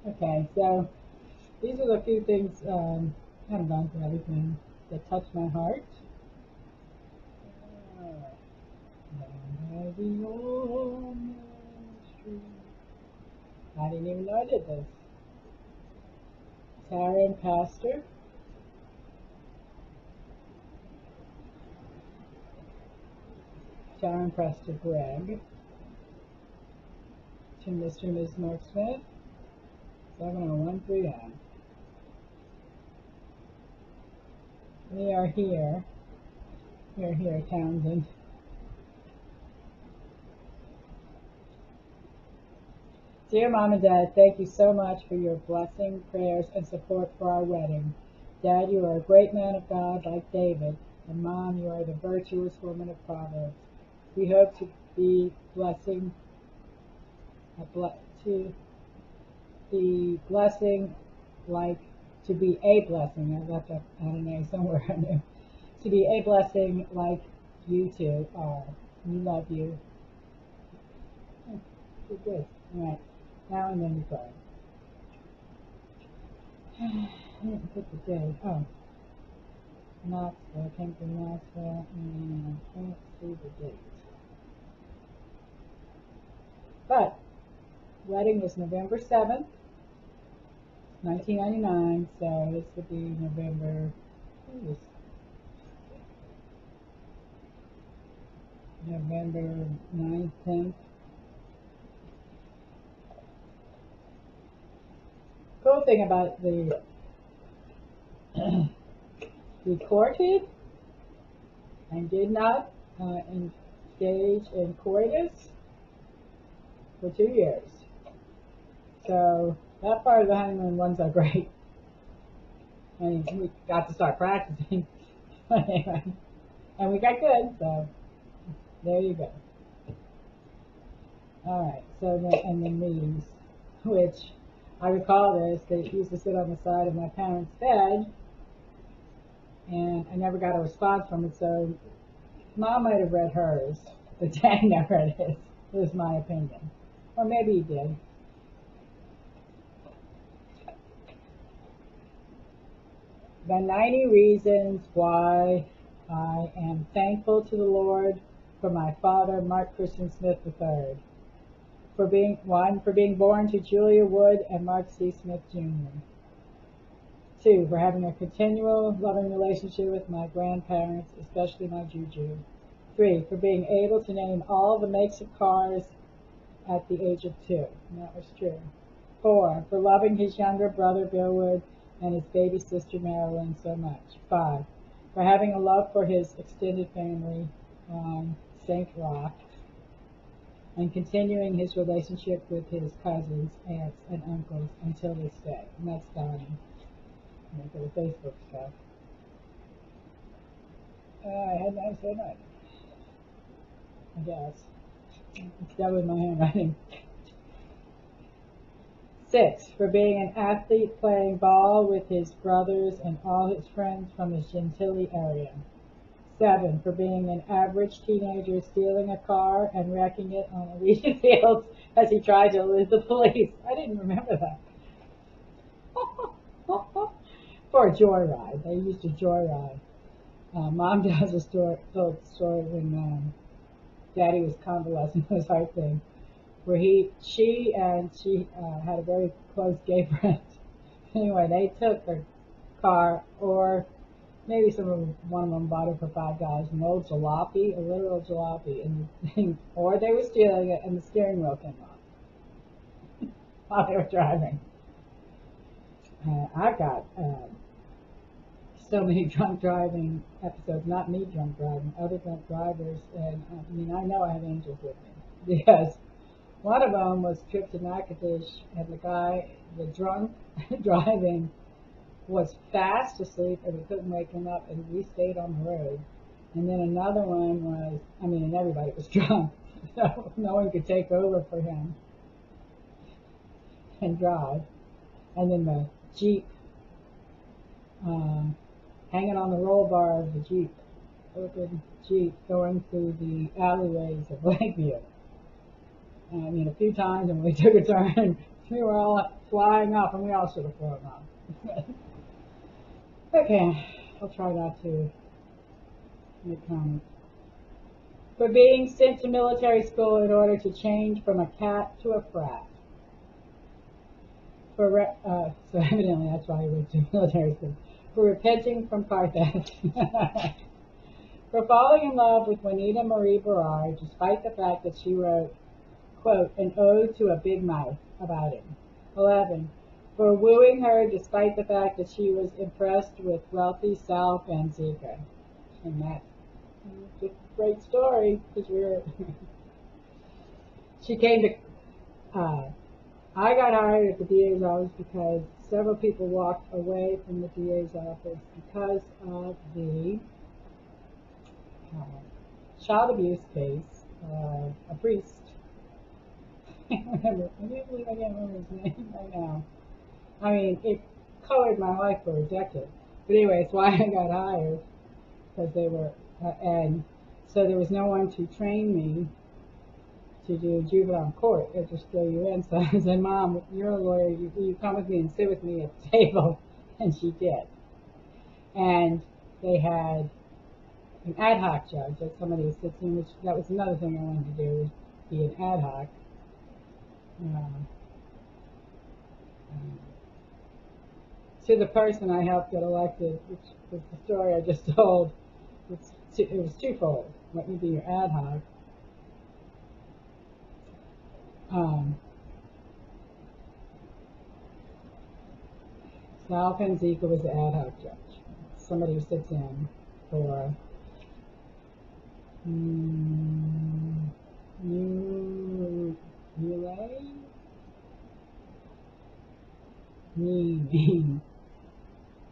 Okay, so these are the few things, I haven't gone through everything, that touch my heart. By the old street. I didn't even know I did this. Tara and Pastor, Tara and Pastor Greg, to Mr. and Ms. Mark Smith, 70130. We are here. We are here, Townsend. Dear Mom and Dad, thank you so much for your blessing, prayers, and support for our wedding. Dad, you are a great man of God like David, and Mom, you are the virtuous woman of Proverbs. We hope to be blessing, to be blessing like to be a blessing. I left up I don't know somewhere I knew. To be a blessing like you two are. We love you. Good, good. All right. Now and then we pray. I didn't put the day. Oh, Knoxville. I came from Knoxville and I can't see the date. But wedding was November 7th, 1999. So this would be November 9th, 10th. Cool thing about the recorded and did not engage in coitus for 2 years. So that part of the honeymoon ones are great. And we got to start practicing. Anyway, and we got good, so there you go. Alright, so and then these, which I recall this, they used to sit on the side of my parents' bed, and I never got a response from it, so Mom might have read hers, but Dad never read his. It was my opinion. Or maybe he did. The 90 reasons why I am thankful to the Lord for my father, Mark Christian Smith III. For being born to Julia Wood and Mark C. Smith Jr. 2, for having a continual loving relationship with my grandparents, especially my Juju. 3, for being able to name all the makes of cars at the age of 2. And that was true. 4, for loving his younger brother Bill Wood and his baby sister Marilyn so much. 5, for having a love for his extended family on St. Roch and continuing his relationship with his cousins, aunts, and uncles until this day. And that's Donnie. For the Facebook stuff. I had not said that. I guess. That was my handwriting. 6, for being an athlete playing ball with his brothers and all his friends from the Gentilly area. 7, for being an average teenager stealing a car and wrecking it on Alicia Fields as he tried to elude the police. I didn't remember that. For a joyride. They used to joyride. Mom tells a told the story when Daddy was convalescing with his heart thing, where she had a very close gay friend. Anyway, they took her car, or maybe one of them bought it for $5, an old jalopy, a literal jalopy, and or they were stealing it, and the steering wheel came off while they were driving. I got so many drunk driving episodes, not me drunk driving, other drunk drivers, and I mean, I know I have angels with me, because one of them was a trip to Natchitoches, and the drunk driving was fast asleep, and we couldn't wake him up, and we stayed on the road. And then another one was, and everybody was drunk, so no one could take over for him and drive. And then the Jeep, hanging on the roll bar of the Jeep, open Jeep, going through the alleyways of Lakeview. A few times, and we took a turn We were all flying off, and we all should have flown off. Okay, I'll try not to make comments. For being sent to military school in order to change from a cat to a frat. So evidently that's why he went to military school. For repenting from Carthage. For falling in love with Juanita Marie Berard, despite the fact that she wrote, quote, an ode to a big mouth about him. 11. For wooing her despite the fact that she was impressed with wealthy Sal Panzica. And that's just a great story, because she came to, I got hired at the DA's office because several people walked away from the DA's office because of the child abuse case of a priest. I can't believe I can't remember his name right now. I mean, it colored my life for a decade. But anyway, it's why I got hired, because they were, and so there was no one to train me to do juvenile court. They just throw you in. So I said, Mom, you're a lawyer. You come with me and sit with me at the table. And she did. And they had an ad hoc judge, that's somebody who sits in, which that was another thing I wanted to do, was be an ad hoc. To the person I helped get elected, which was the story I just told, it was twofold. Let me be your ad hoc. Sal Panzica was the ad hoc judge, somebody who sits in for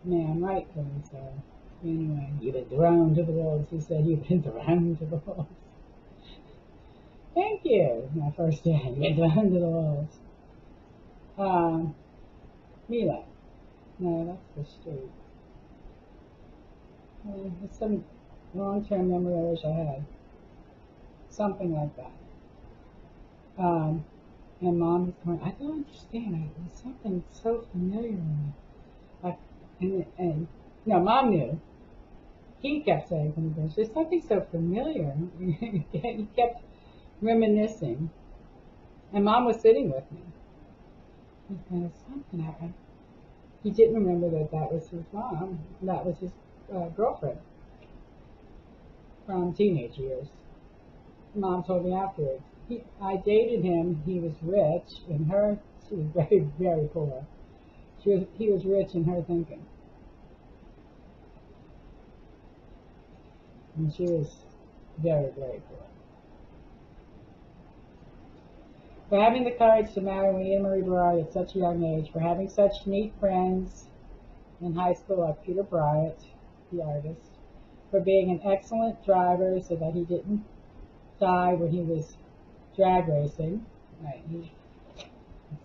Man, right thing, so anyway, you've been thrown to the wolves. He said, you've been thrown to the wolves. Thank you. My first day, you've been thrown to the wolves. Mila. No, that's the street. It's some long-term memory I wish I had. Something like that. And Mom was going, I don't understand. It was something so familiar. Like, and no, Mom knew. He kept saying to me, there's something so familiar. He kept reminiscing. And Mom was sitting with me. And something, he didn't remember that was his mom. That was his girlfriend from teenage years. Mom told me afterwards. I dated him. He was rich, and she was very, very poor. He was rich in her thinking, and she was very, very poor. For having the courage to marry Juanita Marie Berard at such a young age, for having such neat friends in high school like Peter Bryant, the artist, for being an excellent driver so that he didn't die when he was drag racing. Right,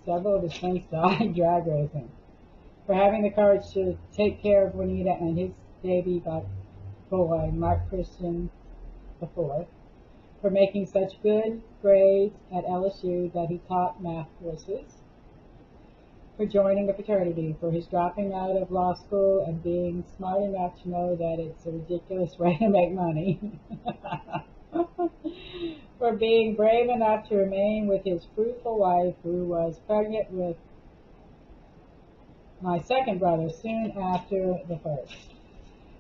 several of his friends died drag racing. For having the courage to take care of Juanita and his baby boy, Mark Christian IV. For making such good grades at LSU that he taught math courses. For joining a fraternity, for his dropping out of law school and being smart enough to know that it's a ridiculous way to make money. For being brave enough to remain with his fruitful wife, who was pregnant with my second brother soon after the first.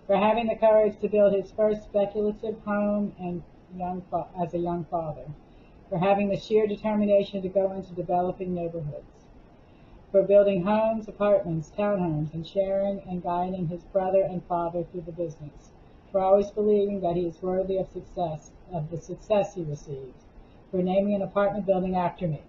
For having the courage to build his first speculative home and as a young father. For having the sheer determination to go into developing neighborhoods. For building homes, apartments, townhomes, and sharing and guiding his brother and father through the business. For always believing that he is worthy of the success he received. For naming an apartment building after me.